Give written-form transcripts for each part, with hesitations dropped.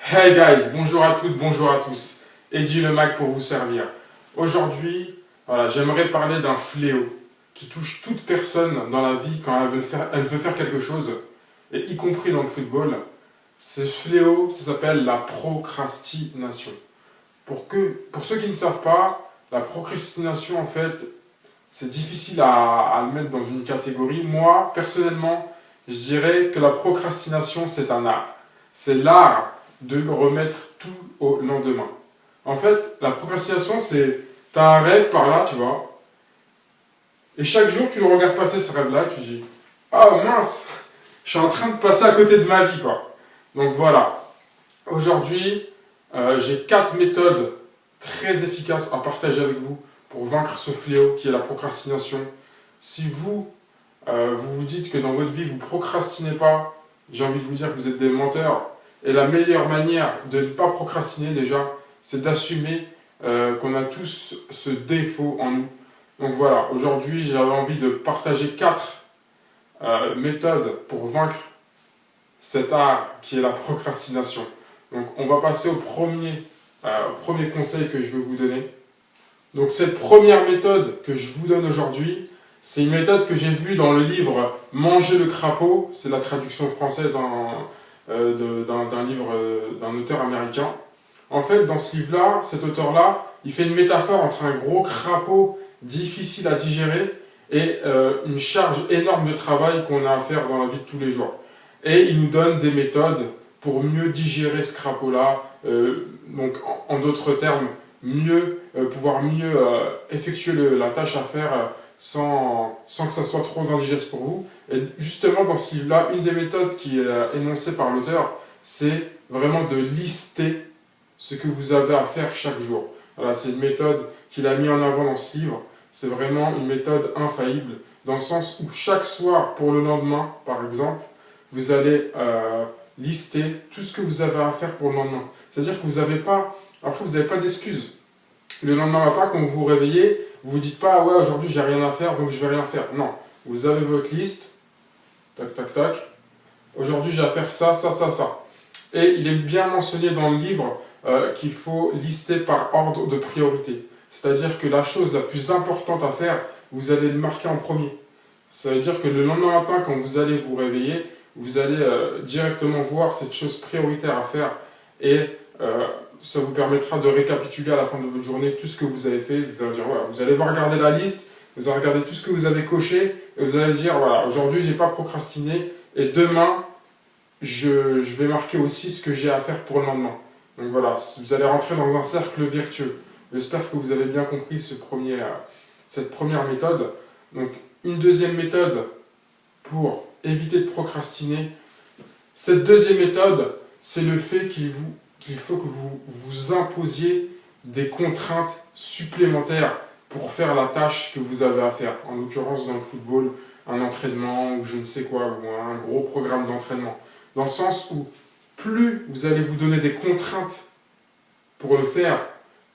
Hey guys, bonjour à toutes, bonjour à tous. Eddie le Mac pour vous servir. Aujourd'hui, voilà, j'aimerais parler d'un fléau qui touche toute personne dans la vie quand elle veut faire quelque chose, et y compris dans le football. Ce fléau, ça s'appelle la procrastination. Pour ceux qui ne savent pas, la procrastination, en fait, c'est difficile à le mettre dans une catégorie. Moi, personnellement, je dirais que la procrastination, c'est un art. C'est l'art de remettre tout au lendemain. En fait, la procrastination, c'est, t'as un rêve par là, tu vois, et chaque jour, tu le regardes passer ce rêve-là, tu dis, oh mince, je suis en train de passer à côté de ma vie, quoi. Donc voilà. Aujourd'hui, j'ai 4 méthodes très efficaces à partager avec vous pour vaincre ce fléau qui est la procrastination. Si vous vous dites que dans votre vie, vous procrastinez pas, j'ai envie de vous dire que vous êtes des menteurs. Et la meilleure manière de ne pas procrastiner déjà, c'est d'assumer qu'on a tous ce défaut en nous. Donc voilà, aujourd'hui j'avais envie de partager 4 méthodes pour vaincre cet art qui est la procrastination. Donc on va passer au premier conseil que je veux vous donner. Donc cette première méthode que je vous donne aujourd'hui, c'est une méthode que j'ai vue dans le livre Manger le crapaud, c'est la traduction française d'un livre d'un auteur américain. En fait, dans ce livre-là, cet auteur-là, il fait une métaphore entre un gros crapaud difficile à digérer et une charge énorme de travail qu'on a à faire dans la vie de tous les jours. Et il nous donne des méthodes pour mieux digérer ce crapaud-là, donc en d'autres termes, pouvoir mieux effectuer la tâche à faire sans que ça soit trop indigeste pour vous. Et justement, dans ce livre-là, une des méthodes qui est énoncée par l'auteur, c'est vraiment de lister ce que vous avez à faire chaque jour. Voilà, c'est une méthode qu'il a mis en avant dans ce livre. C'est vraiment une méthode infaillible, dans le sens où chaque soir, pour le lendemain, par exemple, vous allez lister tout ce que vous avez à faire pour le lendemain. C'est-à-dire que vous n'avez pas d'excuses. Le lendemain matin, quand vous vous réveillez, vous ne vous dites pas ah ouais, aujourd'hui j'ai rien à faire, donc je vais rien faire. Non, vous avez votre liste, tac, tac, tac. Aujourd'hui j'ai à faire ça, ça, ça, ça. Et il est bien mentionné dans le livre qu'il faut lister par ordre de priorité. C'est-à-dire que la chose la plus importante à faire, vous allez le marquer en premier. Ça veut dire que le lendemain matin, quand vous allez vous réveiller, vous allez directement voir cette chose prioritaire à faire et ça vous permettra de récapituler à la fin de votre journée tout ce que vous avez fait. Vous allez dire, voilà, vous allez regarder la liste, vous allez regarder tout ce que vous avez coché et vous allez dire, voilà, aujourd'hui j'ai pas procrastiné et demain je vais marquer aussi ce que j'ai à faire pour le lendemain. Donc voilà, vous allez rentrer dans un cercle vertueux. J'espère que vous avez bien compris cette première méthode. Donc une deuxième méthode pour éviter de procrastiner. Cette deuxième méthode, c'est le fait qu'il faut que vous vous imposiez des contraintes supplémentaires pour faire la tâche que vous avez à faire. En l'occurrence, dans le football, un entraînement ou je ne sais quoi, ou un gros programme d'entraînement. Dans le sens où plus vous allez vous donner des contraintes pour le faire,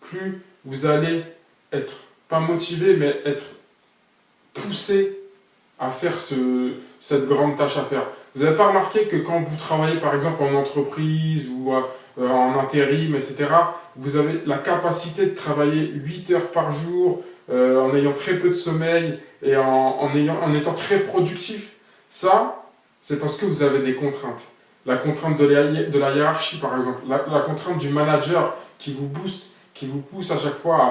plus vous allez être, pas motivé, mais être poussé à faire cette grande tâche à faire. Vous n'avez pas remarqué que quand vous travaillez par exemple en entreprise ou en intérim, etc., vous avez la capacité de travailler 8 heures par jour en ayant très peu de sommeil et en étant très productif. Ça, c'est parce que vous avez des contraintes. La contrainte de la hiérarchie, par exemple, la contrainte du manager qui vous booste, qui vous pousse à chaque fois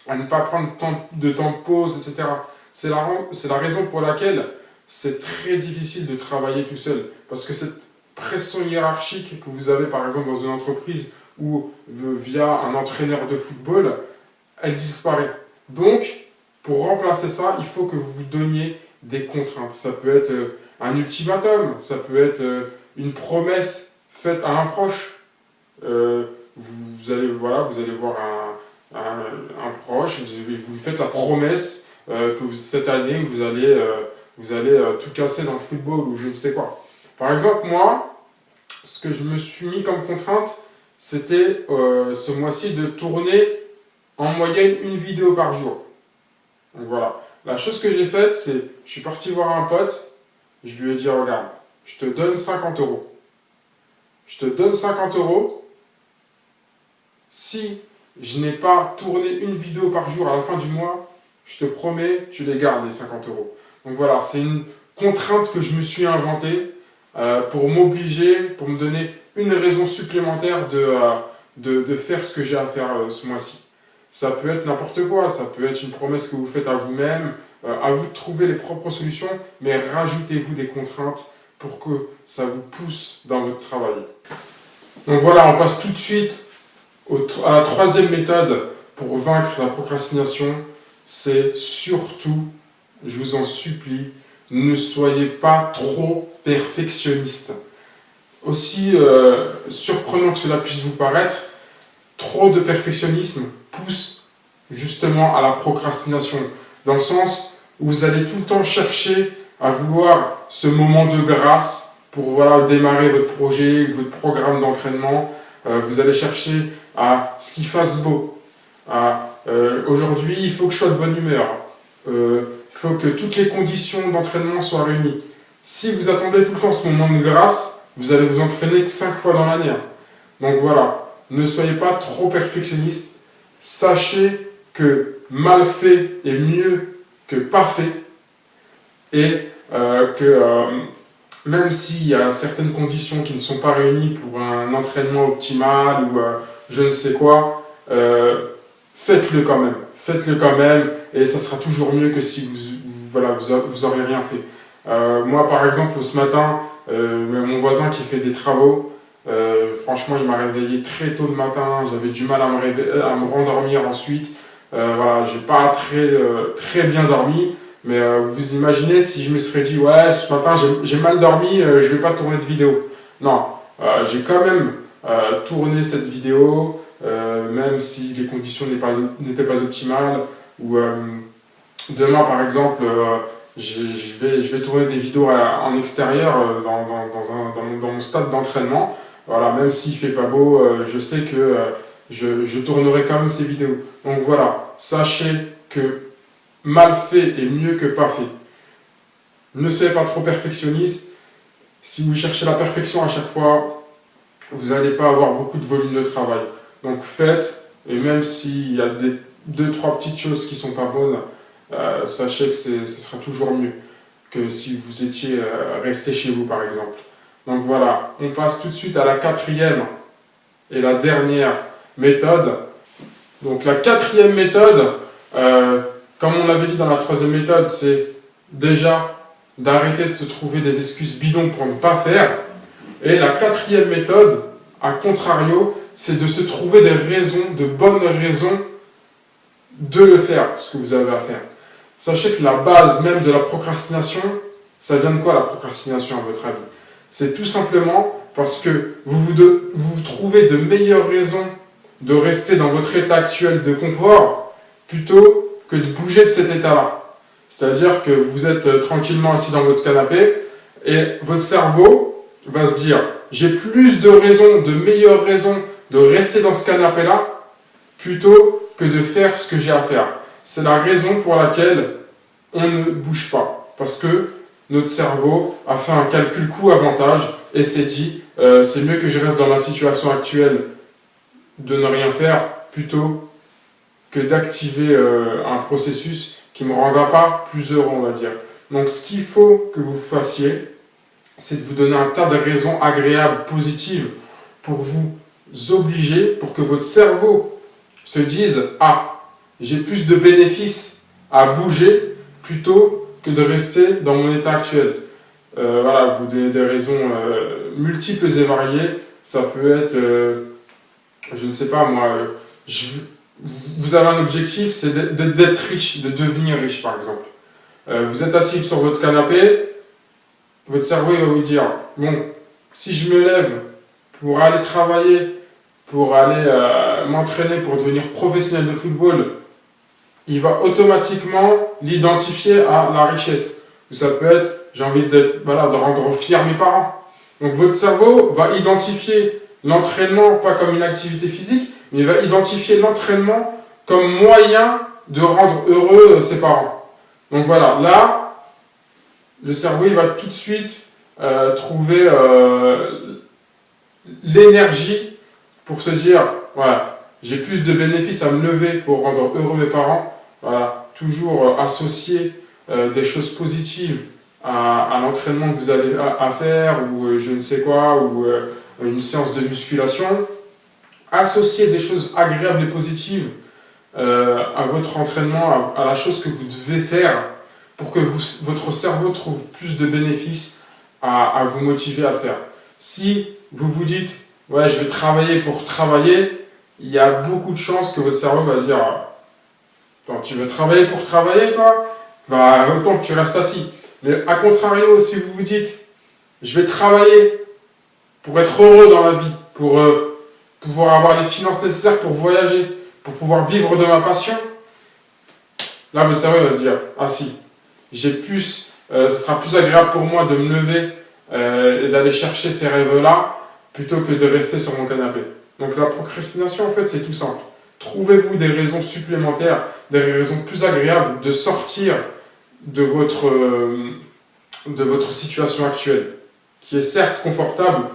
à ne pas prendre de temps de pause, etc. C'est la raison pour laquelle c'est très difficile de travailler tout seul. Parce que cette pression hiérarchique que vous avez par exemple dans une entreprise ou via un entraîneur de football, elle disparaît. Donc, pour remplacer ça, il faut que vous vous donniez des contraintes. Ça peut être un ultimatum, ça peut être une promesse faite à un proche. Vous allez voir un proche, vous lui faites la promesse que cette année vous allez tout casser dans le football ou je ne sais quoi. Par exemple, moi, ce que je me suis mis comme contrainte, c'était ce mois-ci de tourner en moyenne une vidéo par jour. Donc voilà. La chose que j'ai faite, c'est je suis parti voir un pote, je lui ai dit regarde, je te donne 50 euros. je te donne 50 euros. Si je n'ai pas tourné une vidéo par jour à la fin du mois, je te promets, tu les gardes, les 50 euros. Donc voilà, c'est une contrainte que je me suis inventée pour m'obliger, pour me donner une raison supplémentaire de faire ce que j'ai à faire ce mois-ci. Ça peut être n'importe quoi, ça peut être une promesse que vous faites à vous-même, à vous de trouver les propres solutions, mais rajoutez-vous des contraintes pour que ça vous pousse dans votre travail. Donc voilà, on passe tout de suite à la troisième méthode pour vaincre la procrastination. C'est surtout, je vous en supplie, ne soyez pas trop perfectionniste. Aussi surprenant que cela puisse vous paraître, trop de perfectionnisme pousse justement à la procrastination, dans le sens où vous allez tout le temps chercher à vouloir ce moment de grâce pour démarrer votre projet, votre programme d'entraînement. Vous allez chercher à ce qu'il fasse beau. Aujourd'hui, il faut que je sois de bonne humeur. Il faut que toutes les conditions d'entraînement soient réunies. Si vous attendez tout le temps ce moment de grâce, vous allez vous entraîner que 5 fois dans l'année. Donc voilà, ne soyez pas trop perfectionniste. Sachez que mal fait est mieux que pas fait. Et même s'il y a certaines conditions qui ne sont pas réunies pour un entraînement optimal ou je ne sais quoi, faites-le quand même. Faites-le quand même et ça sera toujours mieux que si vous auriez rien fait. Moi, par exemple, ce matin, mon voisin qui fait des travaux, franchement, il m'a réveillé très tôt le matin. J'avais du mal à me rendormir ensuite. J'ai pas très bien dormi. Mais vous imaginez si je me serais dit ouais, ce matin j'ai mal dormi, je vais pas tourner de vidéo. Non, j'ai quand même tourné cette vidéo, même si les conditions n'étaient pas optimales. Ou demain par exemple, je vais tourner des vidéos en extérieur dans mon stade d'entraînement. Voilà, même s'il fait pas beau, je sais que je tournerai quand même ces vidéos. Donc voilà, sachez que mal fait est mieux que pas fait. Ne soyez pas trop perfectionniste. Si vous cherchez la perfection à chaque fois, vous n'allez pas avoir beaucoup de volume de travail. Donc faites, et même s'il y a 2-3 petites choses qui ne sont pas bonnes, sachez que ce sera toujours mieux que si vous étiez resté chez vous par exemple. Donc voilà, on passe tout de suite à la quatrième et la dernière méthode. Donc la quatrième méthode, comme on l'avait dit dans la troisième méthode, c'est déjà d'arrêter de se trouver des excuses bidons pour ne pas faire. Et la quatrième méthode, à contrario, c'est de se trouver des raisons, de bonnes raisons de le faire, ce que vous avez à faire. Sachez que la base même de la procrastination, ça vient de quoi la procrastination à votre avis? C'est tout simplement parce que vous trouvez de meilleures raisons de rester dans votre état actuel de confort plutôt que de bouger de cet état-là. C'est-à-dire que vous êtes tranquillement assis dans votre canapé et votre cerveau va se dire « j'ai plus de raisons, de meilleures raisons de rester dans ce canapé-là plutôt que de faire ce que j'ai à faire ». C'est la raison pour laquelle on ne bouge pas. Parce que notre cerveau a fait un calcul coût-avantage et s'est dit c'est mieux que je reste dans la situation actuelle de ne rien faire plutôt que d'activer un processus qui ne me rendra pas plus heureux, on va dire. Donc ce qu'il faut que vous fassiez, c'est de vous donner un tas de raisons agréables, positives, pour vous obliger, pour que votre cerveau se dise « Ah, j'ai plus de bénéfices à bouger plutôt que de rester dans mon état actuel. » Vous des raisons multiples et variées. Ça peut être, je ne sais pas moi, vous avez un objectif, c'est d'être riche, de devenir riche par exemple. Vous êtes assis sur votre canapé, votre cerveau il va vous dire, bon, si je me lève pour aller travailler, pour aller m'entraîner, pour devenir professionnel de football, il va automatiquement l'identifier à la richesse. Ça peut être, j'ai envie de rendre fier mes parents. Donc votre cerveau va identifier l'entraînement pas comme une activité physique, mais il va identifier l'entraînement comme moyen de rendre heureux ses parents. Donc voilà, là, le cerveau il va tout de suite trouver l'énergie pour se dire, voilà, j'ai plus de bénéfices à me lever pour rendre heureux mes parents. Voilà, toujours associer des choses positives à l'entraînement que vous avez à faire, ou je ne sais quoi, ou une séance de musculation. Associer des choses agréables et positives à votre entraînement, à la chose que vous devez faire pour que votre cerveau trouve plus de bénéfices à vous motiver à le faire. Si vous vous dites, ouais, je vais travailler pour travailler, il y a beaucoup de chances que votre cerveau va dire, attends, tu veux travailler pour travailler, toi? Bah, autant que tu restes assis. Mais à contrario, si vous vous dites, je vais travailler pour être heureux dans la vie, pour pouvoir avoir les finances nécessaires pour voyager, pour pouvoir vivre de ma passion, là, votre cerveau va se dire, ah si, ce sera plus agréable pour moi de me lever et d'aller chercher ces rêves-là plutôt que de rester sur mon canapé. Donc la procrastination, en fait, c'est tout simple. Trouvez-vous des raisons supplémentaires, des raisons plus agréables de sortir de votre situation actuelle, qui est certes confortable,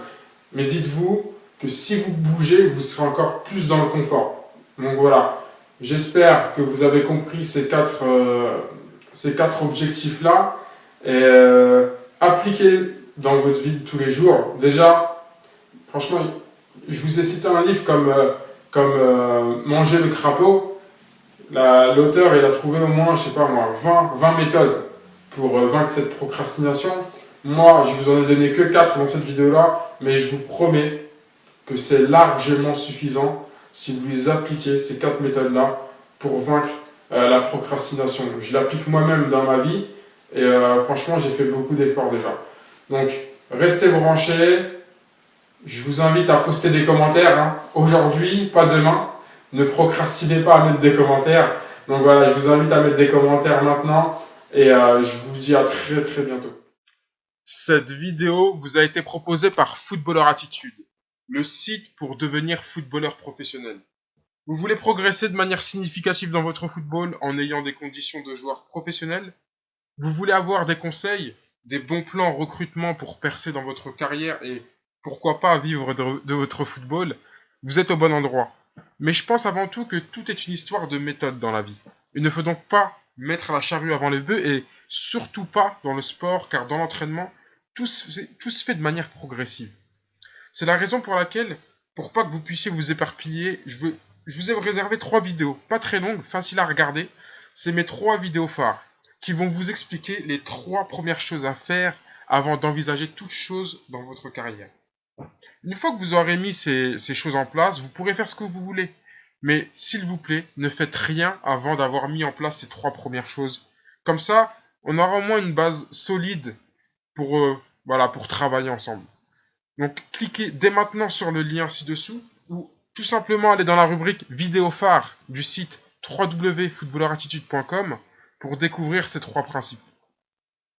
mais dites-vous que si vous bougez, vous serez encore plus dans le confort. Donc voilà, j'espère que vous avez compris ces quatre objectifs-là et appliquez dans votre vie de tous les jours. Déjà, franchement, je vous ai cité un livre comme Manger le crapaud. L'auteur, il a trouvé au moins, je sais pas moi, 20 méthodes pour vaincre cette procrastination. Moi, je vous en ai donné que 4 dans cette vidéo-là, mais je vous promets que c'est largement suffisant si vous les appliquez, ces 4 méthodes-là, pour vaincre la procrastination. Je l'applique moi-même dans ma vie et franchement, j'ai fait beaucoup d'efforts déjà. Donc, restez branchés. Je vous invite à poster des commentaires, hein. Aujourd'hui, pas demain. Ne procrastinez pas à mettre des commentaires. Donc voilà, je vous invite à mettre des commentaires maintenant et je vous dis à très très bientôt. Cette vidéo vous a été proposée par Footballeur Attitude, le site pour devenir footballeur professionnel. Vous voulez progresser de manière significative dans votre football en ayant des conditions de joueur professionnel? Vous voulez avoir des conseils, des bons plans en recrutement pour percer dans votre carrière et pourquoi pas vivre de votre football? Vous êtes au bon endroit. Mais je pense avant tout que tout est une histoire de méthode dans la vie. Il ne faut donc pas mettre la charrue avant les bœufs et surtout pas dans le sport, car dans l'entraînement, tout se fait de manière progressive. C'est la raison pour laquelle, pour pas que vous puissiez vous éparpiller, je vous ai réservé 3 vidéos, pas très longues, faciles à regarder. C'est mes 3 vidéos phares qui vont vous expliquer les 3 premières choses à faire avant d'envisager toute chose dans votre carrière. Une fois que vous aurez mis ces choses en place, vous pourrez faire ce que vous voulez. Mais s'il vous plaît, ne faites rien avant d'avoir mis en place ces 3 premières choses. Comme ça, on aura au moins une base solide pour travailler ensemble. Donc cliquez dès maintenant sur le lien ci-dessous ou tout simplement allez dans la rubrique vidéo phare du site www.footballerattitude.com pour découvrir ces 3 principes.